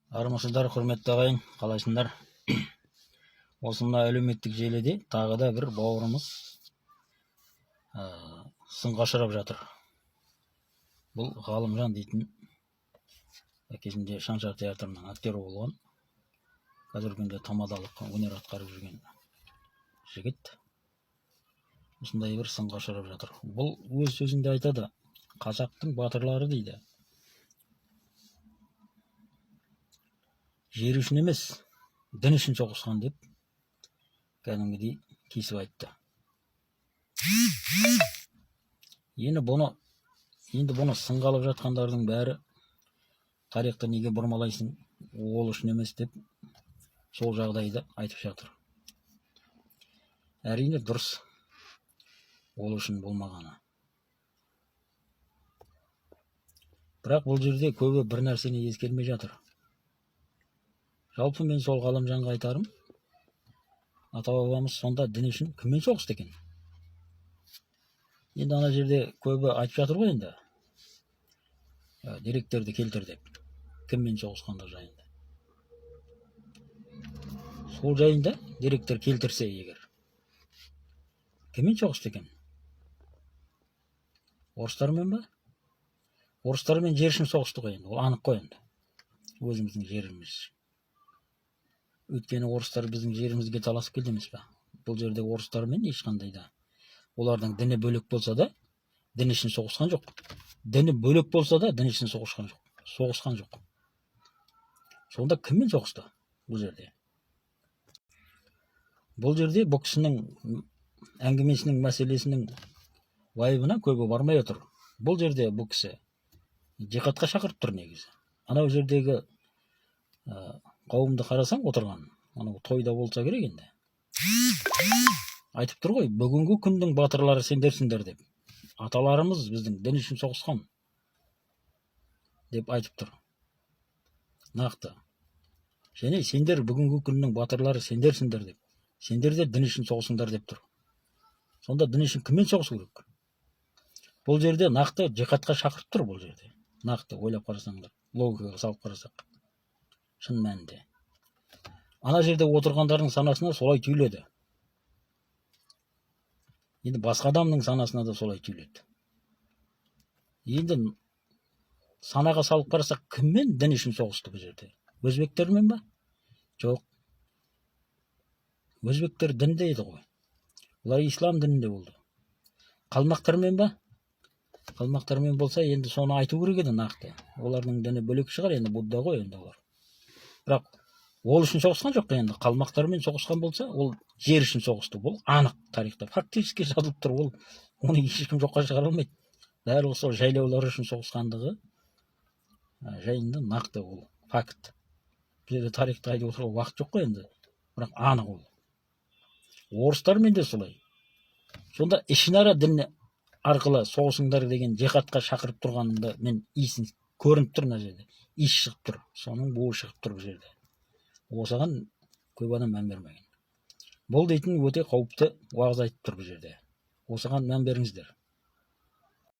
Армысыздар, құрметті ағайын, қалайсыңдар? Осында әлеуметтік желіде тағы да бір бауырымыз сынға ұшырап жатыр. Бұл Ғалымжан дейтін кезінде Шаншар театрының актері болған, қазіргі күнде тамадалық өнер атқарып жүрген жігіт осындай бір сынға ұшырап жатыр. Бұл өз сөзінде айтады, қазақтың батырлары дейді, жер үшін емес, дін үшін соғысқан деп кәдімгідей кесіп айтты. Енді бұны сынға алып жатқандардың бәрі тарихты неге бұрмалайсың, ол үшін емес деп сол жағдайды айтып жатыр. Әрине дұрыс, ол үшін болмағаны. Бірақ бұл жерде көбі бір нәрсені ескермей жатыр. Жалпы мен сол Ғалымжанға айтарым, ата-бабамыз сонда дін үшін кіммен соғысты екен? Енді ана жерде көбі айтып жатыр ғой, енді деректерді келтір деп, кіммен соғысқандығы жайында. Сол жайында деректер келтірсе егер, кіммен соғысты екен? Орыстармен ба? Орыстармен жер үшін соғысты ғой, енді ол анық қой, енді өзіміздің жеріміз. Өйткені орыстар біздің жерімізге таласып келді емес пе? Бұл жерде орыстармен ешқандай да, олардың діні бөлек болса да, дін үшін соғысқан жоқ. Діні бөлек болса да, дін үшін соғысқан жоқ. Сонда кіммен соғысты бұл жерде? Бұл жерде бұл кісінің әңгімесінің мәселесінің байыбына көбі бармай отыр. Бұл жерде бұл кісі жихадқа шақырып тұр негізі. Анау жердегі қауымды қарасаң отырған, анау тойда болса керек енді. Айтып тұр ғой, бүгінгі күннің батырлары сендерсіңдер деп. Аталарымыз біздің дін үшін соғысқан деп айтып тұр. Нақты. Және сендер бүгінгі күннің батырлары сендерсіңдер деп. Сендер де дін үшін соғысыңдар деп тұр. Сонда дін үшін кіммен соғысу керек? Бұл жерде нақты жихадқа шақырып тұр бұл жерде. Нақты ойлап қарасаңдар, логикаға салып қарасақ. Шын мәнінде. Ана жерде отырғандардың санасына солай түйіледі. Енді басқа адамның санасына да солай түйіледі. Енді санаға салып қарасақ, кіммен дін үшін соғысты бұл жерде? Өзбектермен ба? Жоқ. Өзбектер дінде еді ғой. Олар ислам дінінде болды. Қалмақтармен ба? Қалмақтармен болса, енді соны айту керек еді нақты. Олардың діні бөлек шығар, енді Будда ғой енді олар. Бірақ ол үшін соғысқан жоқ, енді қалмақтармен соғысқан болса, ол жер үшін соғысты. Бұл анық тарихта, фактически жазылып тұр. Оны ешкім жоққа шығара алмайды. Бәрі осы жайлаулар үшін соғысқандығы жайында нақты ол факт. Бізде тарихты айтып отыруға уақыт жоқ қой енді. Бірақ анық ол. Орыстармен де солай. Сонда ішінара дін арқылы соғысыңдар деген жихадқа шақырып тұрғанында мен иісін көрініп тұр, мына жерде. Иіс шығып тұр. Соның буы шығып тұр бұл жерде. Осыған көп адам мән бермеген. Бұл дейтін өте қауіпті уағыз айтып тұр бұл жерде. Осыған мән беріңіздер.